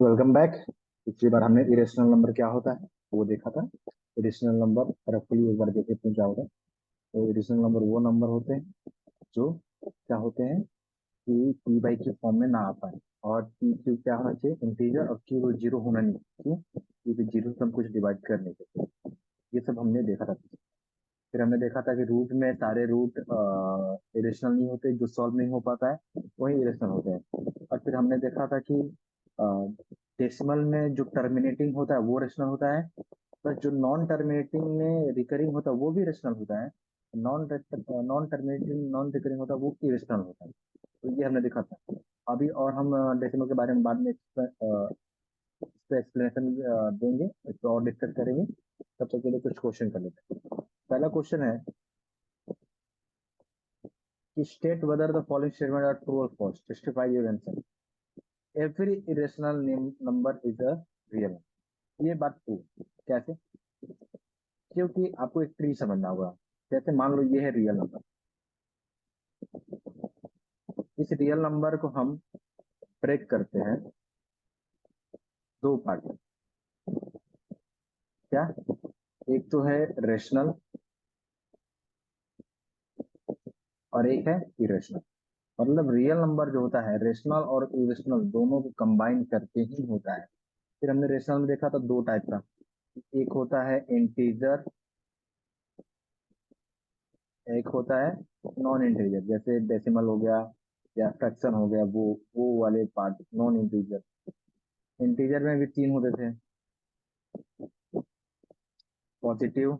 Welcome back. पिछली बार हमने irrational number क्या होता है वो देखा था। इरेशनल नंबर रफली एक बार देखे थे क्या होता है। तो इरेशनल नंबर वो नंबर होते हैं जो क्या होते हैं कि पी बाई क्यू फॉर्म में ना आ पाए। और पी क्यू क्या होना चाहिए, इंटीजर, और क्यू जीरो होना नहीं। क्यों? क्योंकि जीरो से हम कुछ डिवाइड कर नहीं सकते। ये सब हमने देखा था। फिर हमने देखा था कि रूट में सारे रूट इरेशनल नहीं होते, जो सॉल्व नहीं हो पाता है वही इरेशनल होते हैं। और फिर हमने देखा था कि डेसिमल में जो टर्मिनेटिंग होता है वो रेशनल होता है, बस जो नॉन टर्मिनेटिंग में रिकरिंग होता है वो भी रेशनल होता है। Non non terminating non recurring होता है वो इरेशनल होता है। तो ये हमने देखा था। अभी और हम डेसिमल के बारे में बाद में इसका एक्सप्लेनेशन देंगे, इस पर और डिस्कस करेंगे। तब तक के लिए कुछ क्वेश्चन कर लेते हैं। पहला क्वेश्चन है कि state whether the following statement are true or false. Justify your answer. Every irrational number is a real. ये बात ट्रू कैसे? क्योंकि आपको एक ट्री समझना होगा। जैसे मान लो ये है रियल नंबर। इस रियल नंबर को हम ब्रेक करते हैं दो पार्ट में। क्या? एक तो है रेशनल और एक है इरेशनल। मतलब रियल नंबर जो होता है रेशनल और इरेशनल दोनों को कंबाइन करके ही होता है। फिर हमने रेशनल में देखा था दो टाइप का। एक होता है इंटीजर, एक होता है नॉन इंटीजर। जैसे डेसिमल हो गया या फ्रैक्शन हो गया, वो वाले पार्ट नॉन इंटीजर। इंटीजर में भी तीन होते थे, पॉजिटिव,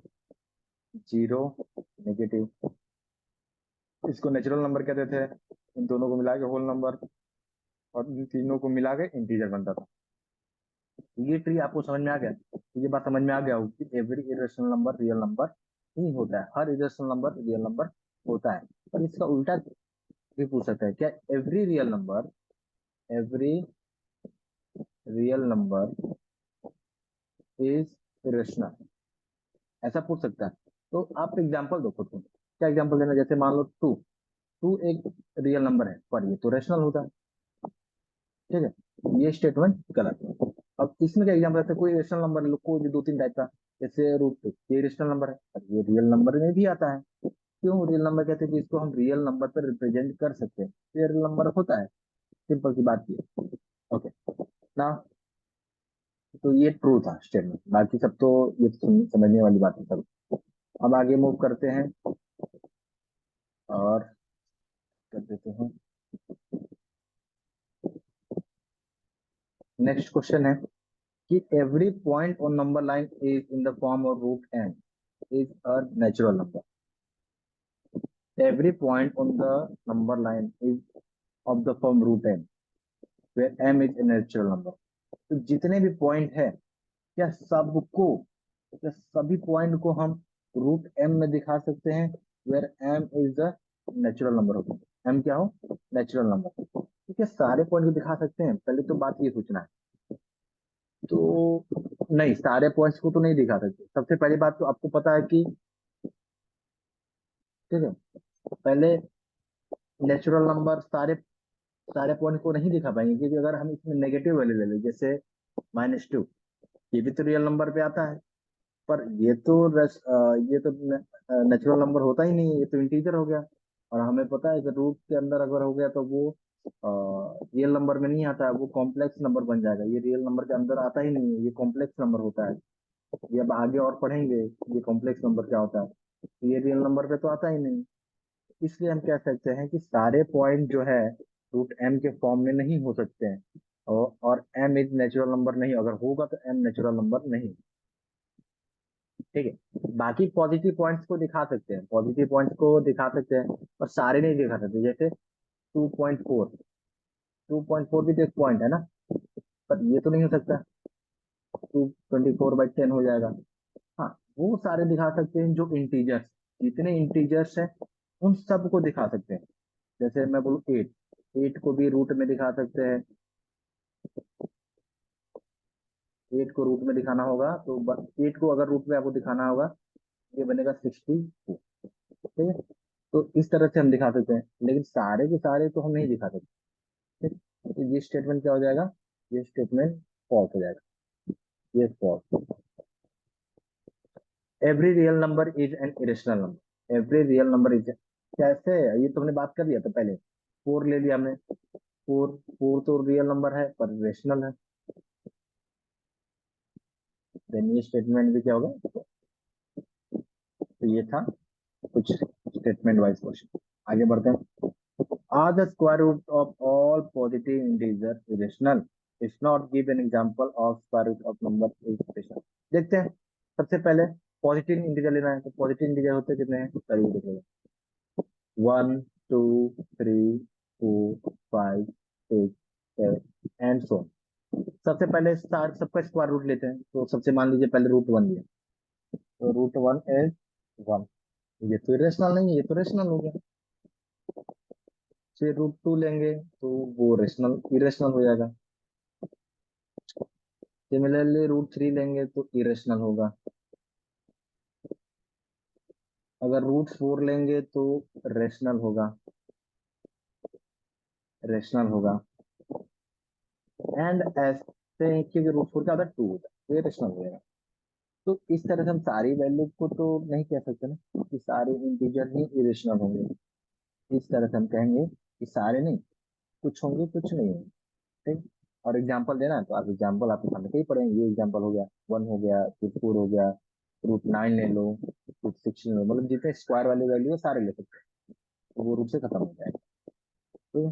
जीरो, नेगेटिव। इसको नेचुरल नंबर कहते थे। इन दोनों को मिला के होल नंबर, और इन तीनों को मिला के इंटीजर बनता था। ये ट्री आपको समझ में आ गया? तो ये बात समझ में आ गया हो कि every irrational number real number ही होता है। हर इरेशनल नंबर रियल नंबर होता है। और इसका उल्टा भी पूछ सकता है, क्या every real number is irrational? ऐसा पूछ सकता है। तो आप एग्जांपल दो खुद को। क्या एग्जांपल देना? जैसे मान लो टू। टू एक रियल नंबर है पर ये तो रेशनल होता है। ठीक है, ये स्टेटमेंट गलत है। अब इसमें क्या एग्जांपल रहता है? कोई रेशनल नंबर लो, कोई भी दो तीन टाइप का। जैसे रूट टू, ये रेशनल नंबर है और ये रियल नंबर में भी आता है। क्यों रियल नंबर कहते हैं? कि इसको हम रियल नंबर पर रिप्रेजेंट कर सकते हैं, ये रियल नंबर होता है। सिंपल सी बात ये। ओके ना। तो ये ट्रू था स्टेटमेंट, बाकी सब तो ये तो समझने वाली बात है सब। अब आगे मूव करते हैं और कर देते हैं। नेक्स्ट क्वेश्चन है कि every point on number line is in the form of root n is a natural number. Every point on the number line is of the form root n where m is a natural number. तो जितने भी point है, क्या सबको, क्या सभी point को हम रूट एम में दिखा सकते हैं where m is the natural number हो? एम क्या हो? Natural number. तो क्या सारे पॉइंट को दिखा सकते हैं? पहले तो बात ये सोचना है। तो नहीं, सारे पॉइंट्स को तो नहीं दिखा सकते। सबसे पहली बात तो आपको पता है कि, ठीक है, पहले नेचुरल नंबर सारे सारे पॉइंट को नहीं दिखा पाएंगे, क्योंकि अगर हम इसमें नेगेटिव वैल्यू ले लें जैसे -2, ये भी तो रियल नंबर पे आता है। पर ये तो नेचुरल नंबर होता ही नहीं है, ये तो इंटीजर हो गया। और हमें पता है कि रूट के अंदर अगर हो गया तो वो रियल नंबर में नहीं आता है, वो कॉम्प्लेक्स नंबर बन जाएगा। ये रियल नंबर के अंदर आता ही नहीं है, ये कॉम्प्लेक्स नंबर होता है। ये अब आगे और पढ़ेंगे ये कॉम्प्लेक्स नंबर क्या होता है। तो ये रियल नंबर पे तो आता ही नहीं। इसलिए हम कह सकते हैं कि सारे पॉइंट जो है रूट एम के फॉर्म में नहीं हो सकते हैं। और एम इज नेचुरल नंबर नहीं, अगर होगा तो एम नेचुरल नंबर नहीं। ठीक है, बाकी पॉजिटिव पॉइंट्स को दिखा सकते हैं, पॉजिटिव पॉइंट्स को दिखा सकते हैं, और सारे नहीं दिखा सकते। जैसे 2.4, 2.4 भी तो एक पॉइंट है ना, पर ये तो नहीं हो सकता। 224/10 हो जाएगा। हाँ, वो सारे दिखा सकते हैं जो इंटीजर्स, जितने इंटीजर्स हैं उन सब को दिखा सकते हैं। जैसे मैं बोलूँ 8, 8 को भी रूट में दिखा सकते हैं। 8 को रूट में दिखाना होगा तो 8 को अगर रूट में आपको दिखाना होगा, ये बनेगा 62। ठीक है, तो इस तरह से हम दिखा सकते हैं, लेकिन सारे के सारे तो हम नहीं दिखा सकते। ठीक? तो ये स्टेटमेंट क्या हो जाएगा? ये स्टेटमेंट फॉल्स हो जाएगा, ये false. Every real number is an irrational number, every real number is, कैसे, ये तो हमने बात कर लिया था पहले, फोर ले लिया हमने, फोर, फोर तो रियल नंबर है पर रेशनल है। देन ये स्टेटमेंट भी क्या होगा, तो ये था कुछ स्टेटमेंट वाइज क्वेश्चन। आगे बढ़ते हैं। Are the square root of all positive integer irrational, if not give an example of square root of number is rational. देखते हैं, सबसे पहले पॉजिटिव इंटीजर लेना है, तो पॉजिटिव इंटीजर होते कितने हैं, करीब देखिएगा, 1 2 3 4 5 6 7 एंड सो। सबसे पहले स्टार सबका स्क्वायर रूट लेते हैं, तो सबसे मान लीजिए पहले रूट वन लिया, तो रूट वन इज वन, ये तो रेशनल नहीं है, ये तो रेशनल हो गया। फिर रूट टू लेंगे तो वो रेशनल इरेशनल हो जाएगा। सिमिलरली रूट थ्री लेंगे तो इरेशनल होगा। अगर रूट फोर लेंगे तो रेशनल होगा, रेशनल होगा। एंड ऐसे क्योंकि रूट फोर का आधा टू होता है तो ये रेशनल हो जाएगा। तो इस तरह से हम सारी वैल्यू को तो नहीं कह सकते ना कि सारे इंटीजर ही इरेशनल होंगे। इस तरह से हम कहेंगे कि सारे नहीं, कुछ होंगे कुछ नहीं होंगे। ठीक। और एग्जांपल देना है तो आप एग्जांपल आपके सामने कई पड़ेंगे, ये एग्जांपल हो गया, वन हो गया, रूट फोर हो गया, रूट नाइन ले लो, रूट सिक्सटीन ले लो, मतलब जितने स्क्वायर वाले वैल्यू है सारे ले सकते हैं, तो वो रूट से खत्म हो जाएगा। तो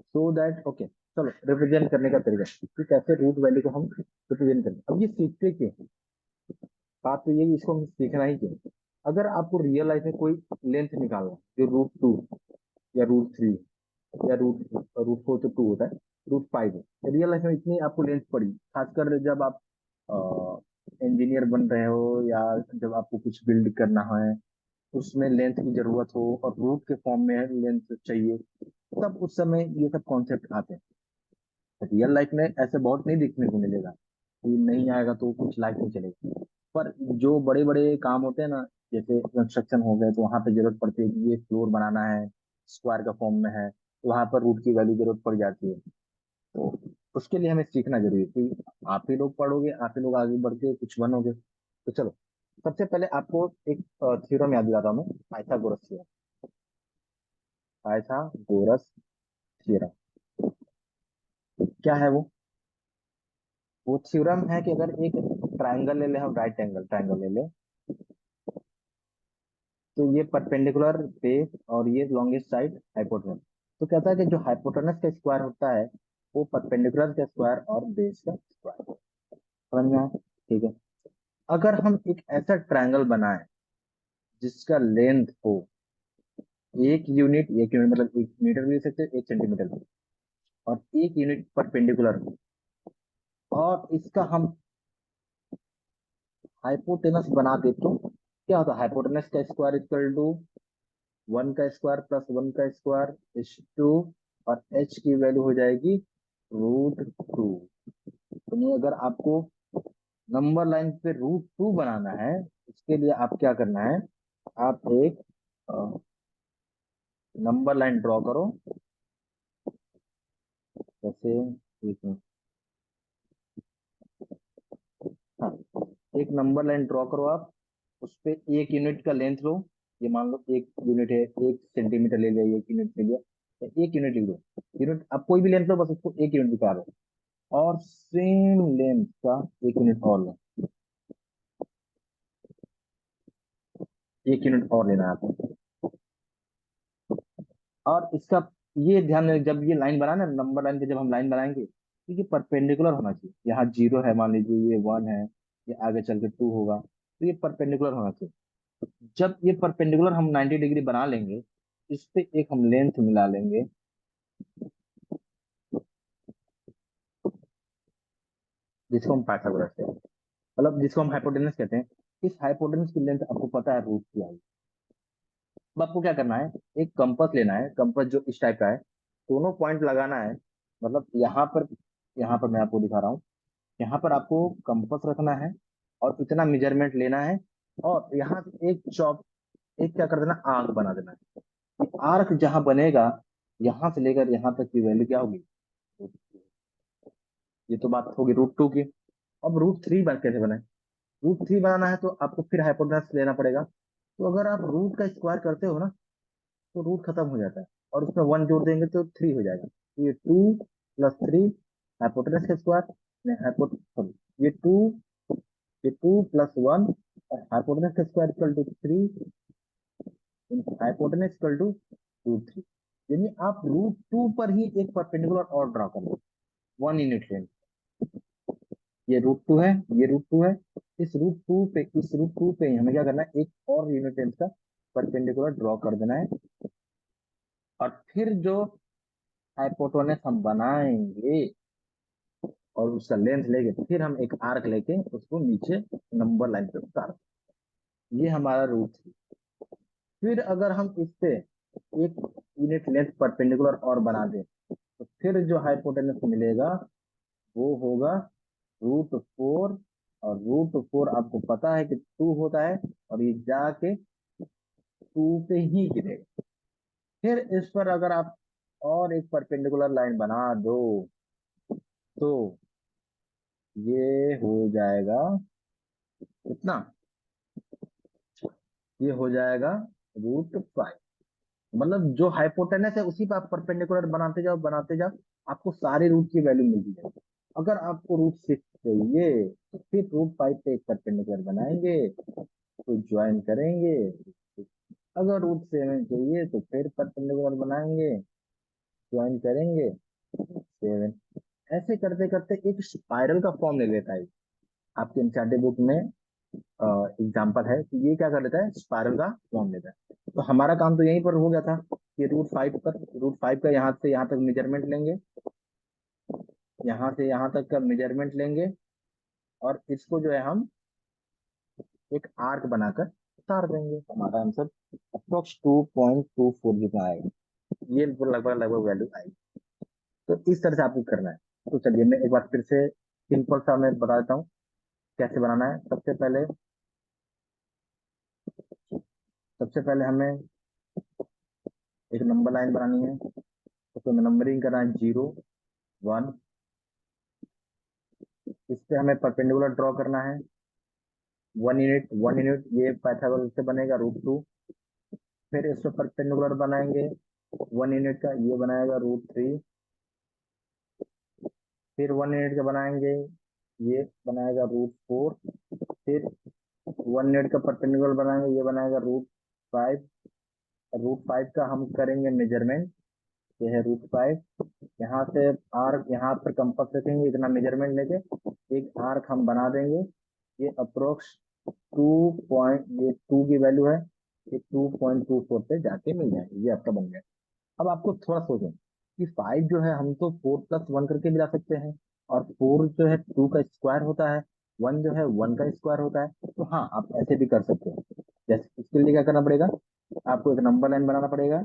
सो दैट ओके, चलो रिप्रेजेंट करने का तरीका कि कैसे रूट वैल्यू को हम रिप्रेजेंट करें। अब ये सीखते क्यों, बात तो ये है, इसको हम सीखना ही क्यों। अगर आपको रियल लाइफ में कोई लेंथ निकालना है, जो रूट टू या रूट थ्री या रूट रूट फोर तो टू होता है, रूट फाइव है, रियल लाइफ में इतनी आपको लेंथ पड़ी, खासकर जब आप इंजीनियर बन रहे हो या जब आपको कुछ बिल्ड करना है, उसमें लेंथ की जरूरत हो और रूट के फॉर्म में लेंथ चाहिए, तब उस समय ये सब कॉन्सेप्ट आते हैं। रियल लाइफ में ऐसे बहुत नहीं देखने को मिलेगा, कि नहीं आएगा तो कुछ लाइफ नहीं चलेगी। पर जो बड़े बड़े काम होते हैं ना, जैसे कंस्ट्रक्शन हो गए, तो वहां पे जरूरत पड़ती है कि ये फ्लोर बनाना है, स्क्वायर का फॉर्म में है, तो वहां पर रूट की वैल्यू जरूरत पड़ जाती है। तो उसके लिए हमें सीखना जरूरी है कि आप ही लोग पढ़ोगे, आप ही लोग आगे बढ़ के कुछ बनोगे। तो चलो, सबसे पहले आपको एक थ्योरम याद दिलाता हूँ मैं, पाइथागोरस थ्योरम। पाइथागोरस थ्योरम क्या है वो थ्योरम है कि अगर एक ट्रायंगल ले ले, हम राइट एंगल ट्रायंगल ले ले, तो ये परपेंडिकुलर बेस और ये लॉन्गेस्ट साइड हाइपोटेनस। तो कहता है कि जो हाइपोटेनस का स्क्वायर होता है वो परपेंडिकुलर का स्क्वायर और बेस का स्क्वायर। समझ में आया? ठीक है। अगर हम एक ऐसा ट्रायंगल बनाए जिसका लेंथ हो एक यूनिट मतलब 1 मीटर भी ले सकते हैं, 1 सेंटीमीटर भी, और 1 यूनिट परपेंडिकुलर हो, और इसका हम हाइपोटेनस बना दे, तो क्या होता है, हाइपोटेनस का स्क्वायर इक्वल टू वन का स्क्वायर प्लस वन का स्क्वायर इज टू, और एच की वैल्यू हो जाएगी रूट टू। तो नहीं, अगर आपको नंबर लाइन पे रूट टू बनाना है, इसके लिए आप क्या करना है, आप एक नंबर लाइन ड्रॉ करो, जैसे एक मिनट, हाँ, एक नंबर लाइन ड्रॉ करो आप, उस पे 1 यूनिट का लेंथ लो, ये मान लो 1 यूनिट है, 1 सेंटीमीटर ले लिया, 1 यूनिट ले लिया, 1 यूनिट लिख दो, यूनिट आप कोई भी लेंथ लो, बस उसको 1 यूनिट दिखा दो, और सेम लेंथ का 1 यूनिट और लो, 1 यूनिट और लेना है आपको। और इसका ये ध्यान रखें, जब ये लाइन बनाना, नंबर लाइन पे जब हम लाइन बनाएंगे, तो ये परपेंडिकुलर होना चाहिए। यहाँ जीरो है, मान लीजिए ये वन है, ये आगे चल के टू होगा, तो ये परपेंडिकुलर होना चाहिए। जब ये परपेंडिकुलर हम 90 डिग्री बना लेंगे, इस पे एक हम लेंथ मिला लेंगे, जिसको हम पाइथागोरस कहते हैं, मतलब जिसको हम हाइपोटेनस कहते हैं। इस हाइपोटेनस की लेंथ आपको पता है रूट की आई। अब आपको क्या करना है, एक कंपास लेना है, कंपास जो इस टाइप का है, दोनों पॉइंट लगाना है, मतलब यहाँ पर मैं आपको दिखा रहा हूँ, यहाँ पर आपको कंपास रखना है और इतना मेजरमेंट लेना है, और यहाँ से एक चौक, एक क्या कर देना, आर्क बना देना है। ये आर्क जहां बनेगा, यहाँ से लेकर यहाँ तक की वैल्यू क्या होगी, ये तो बात होगी √2 की। अब √3 कैसे बनाए? √3 बनाना है तो आपको फिर हाइपोटेनस लेना पड़ेगा। तो अगर आप रूट का स्क्वायर करते हो ना, तो रूट खत्म हो जाता है और उसमें 1 जोड़ देंगे तो 3 हो जाएगा। तो ये 2 + 3 हाइपोटेनस का स्क्वायर, नहीं सॉरी, ये 2, ये 2 + 1 और हाइपोटेनस का square equal to 3, hypotenuse equal to √3। यानी आप √2 पर ही एक परपेंडिकुलर और ड्रॉ कर दो, 1 यूनिट लेंथ। ये √2 है, ये √2 है। इस √2 पे हमें क्या करना है, एक और यूनिट लेंथ का परपेंडिकुलर ड्रॉ कर देना है। और फिर जो हाइपोटेनस हम बनाएंगे और उसका लेंथ लेके फिर हम एक आर्क लेके उसको नीचे नंबर लाइन पे उतार दें। ये हमारा √3। फिर अगर हम इससे एक यूनिट लेंथ परपेंडिकुलर और बना दें, तो फिर जो हाइपोटेनस मिलेगा वो होगा √4। और √4 आपको पता है कि 2 होता है, और ये जाके 2 पे ही गिरेगा। फिर इस पर अगर आप और एक परपेंडिकुलर लाइन बना दो, तो ये हो जाएगा कितना, ये हो जाएगा √5। मतलब जो हाइपोटेनस है उसी पे आप परपेंडिकुलर बनाते जाओ बनाते जाओ, आपको सारे रूट की वैल्यू मिलती जाएगी। अगर आपको √6 चाहिए तो फिर √5 पे एक परपेंडिकुलर बनाएंगे, तो ज्वाइन करेंगे। अगर √7 चाहिए तो फिर परपेंडिकुलर बनाएंगे, ज्वाइन करेंगे 7। ऐसे करते करते एक स्पाइरल का फॉर्म ले लेता है। आपके एनसीईआरटी बुक में एग्जाम्पल है कि ये क्या कर लेता है, स्पाइरल का फॉर्म लेता है। तो हमारा काम तो यहीं पर हो गया था कि √5 का यहाँ से यहाँ तक मेजरमेंट लेंगे, यहाँ से यहाँ तक का मेजरमेंट लेंगे, और इसको जो है हम एक आर्क बनाकर उतार देंगे। हमारा आंसर अप्रोक्स 2.24 जितना आएगा। ये लगभग लगभग वैल्यू आएगी। तो इस तरह से आपको करना है। तो चलिए मैं एक बार फिर से सिंपल सा मैं बता देता हूँ कैसे बनाना है। सबसे पहले हमें एक नंबर लाइन बनानी है। तो नंबरिंग करना है 0, 1। इस पे हमें परपेंडिकुलर ड्रॉ करना है 1 यूनिट ये पाइथागोरस से बनेगा √2। फिर इस पे परपेंडिकुलर बनाएंगे 1 यूनिट का, ये बनाएगा √3। फिर 1 यूनिट का बनाएंगे, ये बनाएगा √4। फिर 1 यूनिट का परपेंडिकुलर बनाएंगे, ये बनाएगा √5। √5 का हम करेंगे मेजरमेंट, ये है √5। यहाँ से आर्क यहाँ पर कंपास रखेंगे, इतना मेजरमेंट लेके एक आर्क हम बना देंगे। ये अप्रोक्स 2 की वैल्यू है, ये 2.24 पे जाके मिल जाएगी। ये आपका बन गया। अब आपको थोड़ा सोचें कि 5 जो है हम तो 4 + 1 करके मिला सकते हैं, और 4 जो है 2 का स्क्वायर होता है, 1 जो है 1 का स्क्वायर होता है। तो हाँ, आप ऐसे भी कर सकते हैं। जैसे इसके लिए क्या करना पड़ेगा, आपको एक नंबर लाइन बनाना पड़ेगा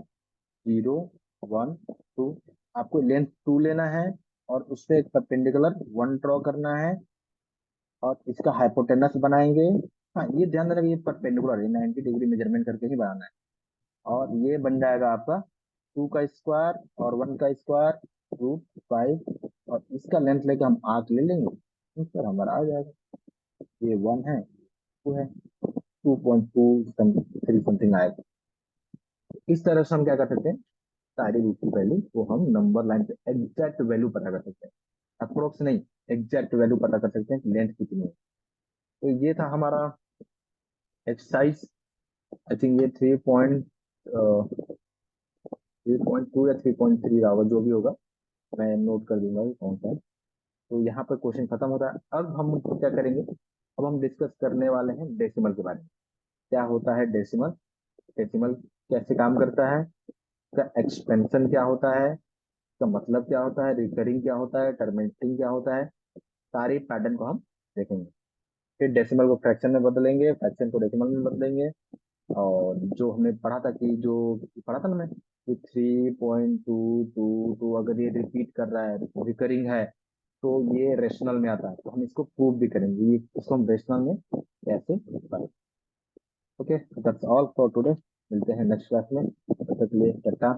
0, 1, 2। आपको लेंथ 2 लेना है और उससे एक परपेंडिकुलर 1 ड्रॉ करना है, और इसका हाइपोटेनस बनाएंगे। हाँ, ये ध्यान देना कि ये परपेंडिकुलर है, 90 डिग्री मेजरमेंट करके ही बनाना है। और ये बन जाएगा आपका 2 का स्क्वायर और 1 का स्क्वायर √5। और इसका लेंथ लेके हम आर्क ले लेंगे, इस पर हमारा आ जाएगा। ये 1 है, 2 है, 2.23 समथिंग आएगा। इस तरह से हम क्या कर सकते हैं, सारी रूट की वैल्यू को हम नंबर लाइन पे एग्जैक्ट वैल्यू पता कर सकते हैं। अप्रोक्स नहीं, एग्जैक्ट वैल्यू पता कर सकते हैं कि लेंथ कितनी है। तो ये था हमारा एक्सरसाइज। आई थिंक ये 3.2 या 3.3 रहा होगा, जो भी होगा मैं नोट कर दूंगा ये कौन सा है। तो यहाँ पर क्वेश्चन खत्म होता है। अब हम क्या करेंगे, अब हम डिस्कस करने वाले हैं डेसिमल के बारे में। क्या होता है डेसिमल, डेसिमल कैसे काम करता है, इसका एक्सपेंशन क्या होता है, इसका मतलब क्या होता है, रिकरिंग क्या होता है, टर्मिनेटिंग क्या होता है, सारे पैटर्न को हम देखेंगे। फिर डेसिमल को फ्रैक्शन में बदलेंगे, फ्रैक्शन को डेसिमल में बदलेंगे। और जो हमने पढ़ा था कि जो पढ़ा था ना मैं कि 3.222 अगर ये रिपीट कर रहा है, रिकरिंग है, तो ये रेशनल में आता है। तो हम इसको प्रूव भी करेंगे, ये इसको हम रेशनल में कैसे करें। Okay, that's all for today. मिलते हैं नेक्स्ट क्लास में, तब तक के लिए टाटा।